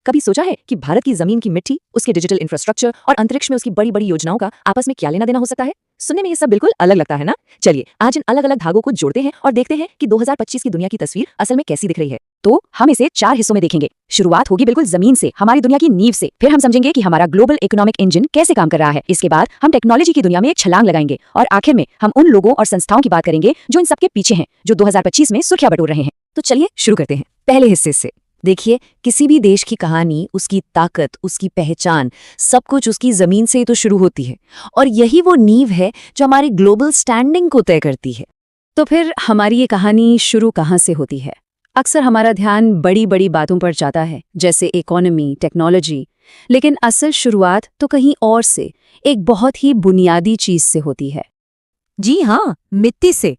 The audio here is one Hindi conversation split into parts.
कभी सोचा है कि भारत की जमीन की मिट्टी, उसके डिजिटल इंफ्रास्ट्रक्चर और अंतरिक्ष में उसकी बड़ी बड़ी योजनाओं का आपस में क्या लेना देना हो सकता है? सुनने में ये सब बिल्कुल अलग लगता है ना? चलिए आज इन अलग अलग धागों को जोड़ते हैं और देखते हैं कि 2025 की दुनिया की तस्वीर असल में कैसी दिख रही है। तो हम इसे 4 हिस्सों में देखेंगे। शुरुआत होगी बिल्कुल जमीन से, हमारी दुनिया की नींव से। फिर हम समझेंगे कि हमारा ग्लोबल इकोनॉमिक इंजन कैसे काम कर रहा है। इसके बाद हम टेक्नोलॉजी की दुनिया में एक छलांग लगाएंगे और आखिर में हम उन लोगों और संस्थाओं की बात करेंगे जो इन सबके पीछे हैं, जो 2025 में सुर्खियां बटोर रहे हैं। तो चलिए शुरू करते हैं पहले हिस्से से। देखिए, किसी भी देश की कहानी, उसकी ताकत, उसकी पहचान, सब कुछ उसकी जमीन से ही तो शुरू होती है और यही वो नींव है जो हमारी ग्लोबल स्टैंडिंग को तय करती है। तो फिर हमारी ये कहानी शुरू कहाँ से होती है? अक्सर हमारा ध्यान बड़ी बड़ी बातों पर जाता है, जैसे इकोनॉमी, टेक्नोलॉजी, लेकिन असल शुरुआत तो कहीं और से, एक बहुत ही बुनियादी चीज से होती है। जी हाँ, मिट्टी से।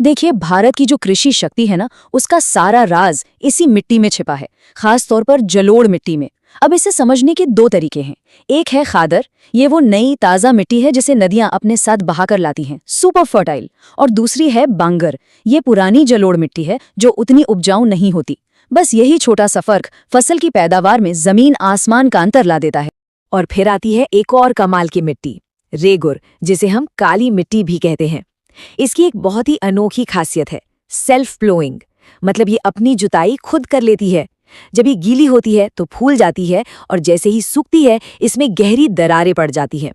देखिए, भारत की जो कृषि शक्ति है ना, उसका सारा राज इसी मिट्टी में छिपा है, खास तौर पर जलोढ़ मिट्टी में। अब इसे समझने के 2 तरीके हैं। एक है खादर, ये वो नई ताज़ा मिट्टी है जिसे नदियां अपने साथ बहाकर लाती हैं, सुपर फर्टाइल। और दूसरी है बांगर, ये पुरानी जलोढ़ मिट्टी है जो उतनी उपजाऊ नहीं होती। बस यही छोटा सा फर्क फसल की पैदावार में जमीन आसमान का अंतर ला देता है। और फिर आती है एक और कमाल की मिट्टी, रेगुर, जिसे हम काली मिट्टी भी कहते हैं। इसकी एक बहुत ही अनोखी खासियत है, सेल्फ प्लोइंग। मतलब ये अपनी जुताई खुद कर लेती है। जब ये गीली होती है तो फूल जाती है और जैसे ही सूखती है इसमें गहरी दरारें पड़ जाती हैं।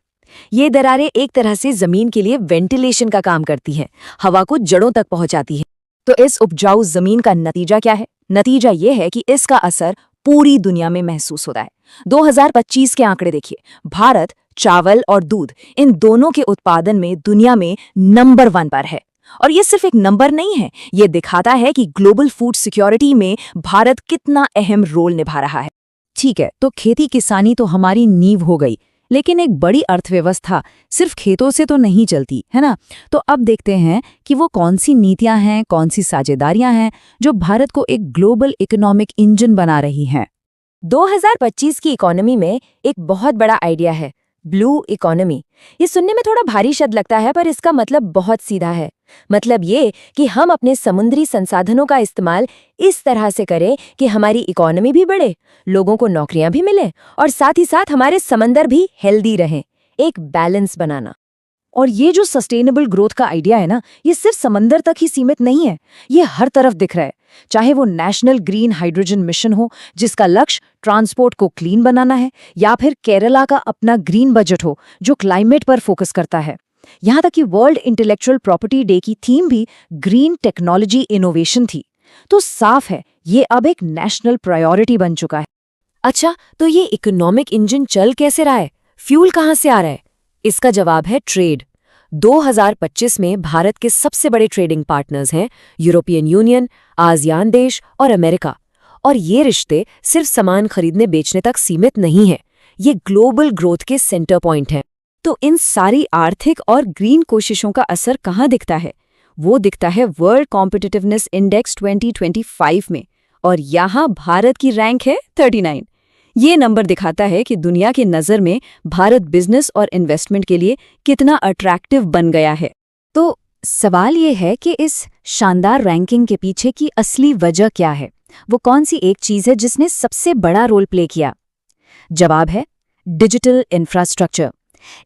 ये दरारें एक तरह से जमीन के लिए वेंटिलेशन का काम करती हैं, हवा को जड़ों तक पहुंचाती हैं। तो इस उपजाऊ जमीन का नतीजा क्या है? नतीजा ये है कि इसका असर पूरी दुनिया में महसूस होता है। 2025 के आंकड़े देखिए, भारत चावल और दूध, इन दोनों के उत्पादन में दुनिया में नंबर 1 पर है। और ये सिर्फ एक नंबर नहीं है, ये दिखाता है कि ग्लोबल फूड सिक्योरिटी में भारत कितना अहम रोल निभा रहा है। ठीक है, तो खेती किसानी तो हमारी नींव हो गई, लेकिन एक बड़ी अर्थव्यवस्था सिर्फ खेतों से तो नहीं चलती, है ना? तो अब देखते हैं कि वो कौन सी नीतियां हैं, कौन सी साझेदारियां हैं जो भारत को एक ग्लोबल इकोनॉमिक इंजन बना रही हैं। 2025 की इकोनॉमी में एक बहुत बड़ा आइडिया है, ब्लू इकोनॉमी। ये सुनने में थोड़ा भारी शब्द लगता है, पर इसका मतलब बहुत सीधा है। मतलब ये कि हम अपने समुद्री संसाधनों का इस्तेमाल इस तरह से करें कि हमारी इकोनॉमी भी बढ़े, लोगों को नौकरियां भी मिले और साथ ही साथ हमारे समंदर भी हेल्दी रहें। एक बैलेंस बनाना। और ये जो सस्टेनेबल ग्रोथ का आइडिया है ना, ये सिर्फ समंदर तक ही सीमित नहीं है, ये हर तरफ दिख रहा है। चाहे वो नेशनल ग्रीन हाइड्रोजन मिशन हो, जिसका लक्ष्य ट्रांसपोर्ट को क्लीन बनाना है, या फिर केरला का अपना ग्रीन बजट हो जो क्लाइमेट पर फोकस करता है। यहाँ तक कि वर्ल्ड इंटेलेक्चुअल प्रॉपर्टी डे की थीम भी ग्रीन टेक्नोलॉजी इनोवेशन थी। तो साफ है, ये अब एक नेशनल प्रायोरिटी बन चुका है। अच्छा, तो ये इकोनॉमिक इंजन चल कैसे रहा है? फ्यूल कहाँ से आ रहा है? इसका जवाब है ट्रेड। 2025 में भारत के सबसे बड़े ट्रेडिंग पार्टनर्स हैं यूरोपियन यूनियन, आसियान देश और अमेरिका। और ये रिश्ते सिर्फ सामान खरीदने बेचने तक सीमित नहीं है, ये ग्लोबल ग्रोथ के सेंटर पॉइंट हैं। तो इन सारी आर्थिक और ग्रीन कोशिशों का असर कहाँ दिखता है? वो दिखता है वर्ल्ड कॉम्पिटिटिवनेस इंडेक्स 2025 में, और यहाँ भारत की रैंक है 39। ये नंबर दिखाता है कि दुनिया की नज़र में भारत बिजनेस और इन्वेस्टमेंट के लिए कितना अट्रैक्टिव बन गया है। तो सवाल ये है कि इस शानदार रैंकिंग के पीछे की असली वजह क्या है? वो कौन सी एक चीज़ है जिसने सबसे बड़ा रोल प्ले किया? जवाब है डिजिटल इंफ्रास्ट्रक्चर।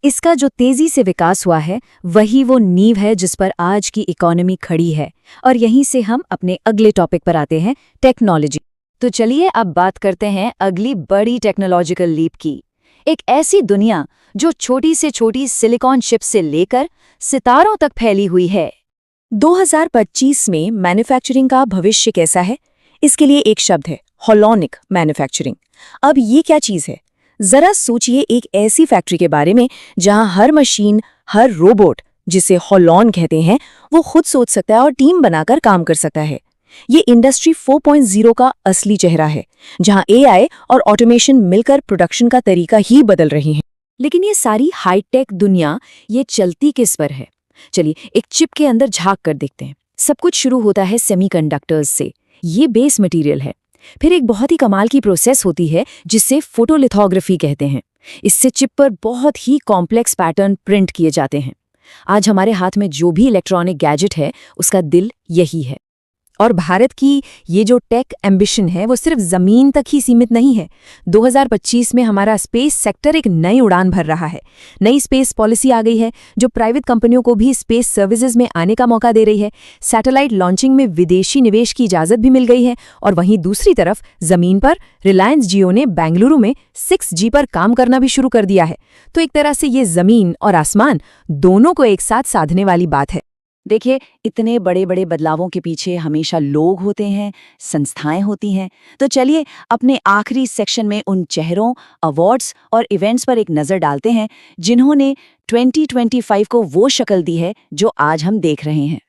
इसका जो तेजी से विकास हुआ है, वही वो नींव है जिस पर आज की इकोनॉमी खड़ी है। और यहीं से हम अपने अगले टॉपिक पर आते हैं, टेक्नोलॉजी। तो चलिए अब बात करते हैं अगली बड़ी टेक्नोलॉजिकल लीप की। एक ऐसी दुनिया जो छोटी से छोटी सिलिकॉन चिप से लेकर सितारों तक फैली हुई है। 2025 में मैन्युफैक्चरिंग का भविष्य कैसा है? इसके लिए एक शब्द है, होलोनिक मैन्युफैक्चरिंग। अब ये क्या चीज़ है? जरा सोचिए एक ऐसी फैक्ट्री के बारे में जहां हर मशीन, हर रोबोट, जिसे होलोन कहते हैं, वो खुद सोच सकता है और टीम बनाकर काम कर सकता है। ये इंडस्ट्री 4.0 का असली चेहरा है, जहां एआई और ऑटोमेशन मिलकर प्रोडक्शन का तरीका ही बदल रही हैं। लेकिन ये सारी हाईटेक दुनिया, ये चलती किस पर है? चलिए एक चिप के अंदर झांक कर देखते हैं। सब कुछ शुरू होता है सेमीकंडक्टर्स से। ये बेस मटेरियल है। फिर एक बहुत ही कमाल की प्रोसेस होती है जिसे फोटोलिथोग्राफी कहते हैं। इससे चिप पर बहुत ही कॉम्प्लेक्स पैटर्न प्रिंट किए जाते हैं। आज हमारे हाथ में जो भी इलेक्ट्रॉनिक गैजेट है, उसका दिल यही है। और भारत की ये जो टेक एम्बिशन है वो सिर्फ जमीन तक ही सीमित नहीं है। 2025 में हमारा स्पेस सेक्टर एक नई उड़ान भर रहा है। नई स्पेस पॉलिसी आ गई है जो प्राइवेट कंपनियों को भी स्पेस सर्विसेज में आने का मौका दे रही है। सैटेलाइट लॉन्चिंग में विदेशी निवेश की इजाजत भी मिल गई है। और वहीं दूसरी तरफ जमीन पर रिलायंस जियो ने बेंगलुरु में 6G पर काम करना भी शुरू कर दिया है। तो एक तरह से ये जमीन और आसमान दोनों को एक साथ साधने वाली बात है। देखिए, इतने बड़े बड़े बदलावों के पीछे हमेशा लोग होते हैं, संस्थाएं होती हैं। तो चलिए अपने आखिरी सेक्शन में उन चेहरों, अवार्ड्स और इवेंट्स पर एक नज़र डालते हैं जिन्होंने 2025 को वो शक्ल दी है जो आज हम देख रहे हैं।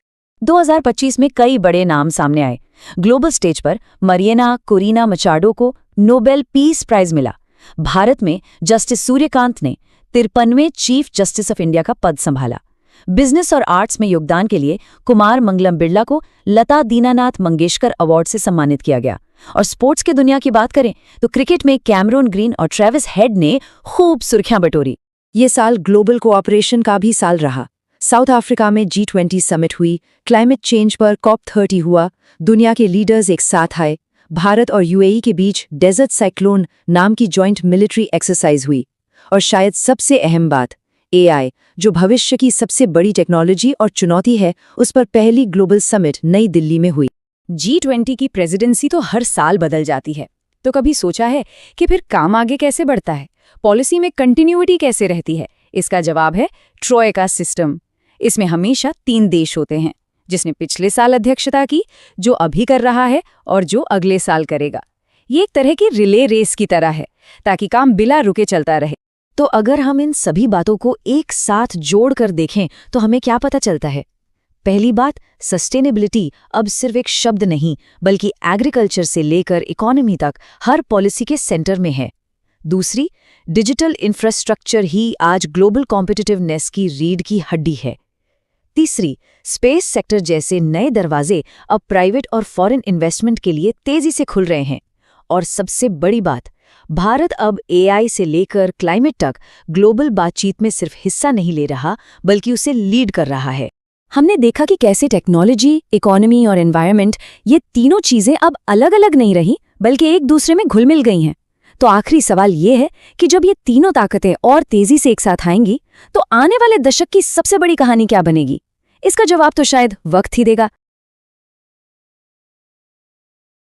2025 में कई बड़े नाम सामने आए। ग्लोबल स्टेज पर मरियना कोरिना मचाडो को नोबेल पीस प्राइज मिला। भारत में जस्टिस सूर्यकांत ने 53वें चीफ जस्टिस ऑफ इंडिया का पद संभाला। बिजनेस और आर्ट्स में योगदान के लिए कुमार मंगलम बिरला को लता दीनानाथ मंगेशकर अवार्ड से सम्मानित किया गया। और स्पोर्ट्स की दुनिया की बात करें तो क्रिकेट में कैमरून ग्रीन और ट्रेविस हेड ने खूब सुर्खियां बटोरी। ये साल ग्लोबल कोऑपरेशन का भी साल रहा। साउथ अफ्रीका में G20 समिट हुई, क्लाइमेट चेंज पर COP30 हुआ, दुनिया के लीडर्स एक साथ आए। भारत और UAE के बीच डेजर्ट साइक्लोन नाम की जॉइंट मिलिट्री एक्सरसाइज हुई। और शायद सबसे अहम बात, AI, जो भविष्य की सबसे बड़ी टेक्नोलॉजी और चुनौती है, उस पर पहली ग्लोबल समिट नई दिल्ली में हुई। G20 की प्रेसिडेंसी तो हर साल बदल जाती है, तो कभी सोचा है कि फिर काम आगे कैसे बढ़ता है, पॉलिसी में कंटिन्यूटी कैसे रहती है? इसका जवाब है ट्रोइका सिस्टम। इसमें हमेशा 3 देश होते हैं, जिसने पिछले साल अध्यक्षता की, जो अभी कर रहा है और जो अगले साल करेगा। ये एक तरह की रिले रेस की तरह है, ताकि काम बिना रुके चलता रहे। तो अगर हम इन सभी बातों को एक साथ जोड़कर देखें तो हमें क्या पता चलता है? पहली बात, सस्टेनेबिलिटी अब सिर्फ एक शब्द नहीं, बल्कि एग्रीकल्चर से लेकर इकोनॉमी तक हर पॉलिसी के सेंटर में है। दूसरी, डिजिटल इंफ्रास्ट्रक्चर ही आज ग्लोबल कॉम्पिटिटिवनेस की रीढ़ की हड्डी है। तीसरी, स्पेस सेक्टर जैसे नए दरवाजे अब प्राइवेट और फॉरेन इन्वेस्टमेंट के लिए तेजी से खुल रहे हैं। और सबसे बड़ी बात, भारत अब AI से लेकर क्लाइमेट तक ग्लोबल बातचीत में सिर्फ हिस्सा नहीं ले रहा, बल्कि उसे लीड कर रहा है। हमने देखा कि कैसे टेक्नोलॉजी, इकोनॉमी और एनवायरनमेंट, ये तीनों चीजें अब अलग अलग नहीं रही, बल्कि एक दूसरे में घुल मिल गई हैं। तो आखिरी सवाल ये है कि जब ये तीनों ताकतें और तेजी से एक साथ आएंगी, तो आने वाले दशक की सबसे बड़ी कहानी क्या बनेगी? इसका जवाब तो शायद वक्त ही देगा।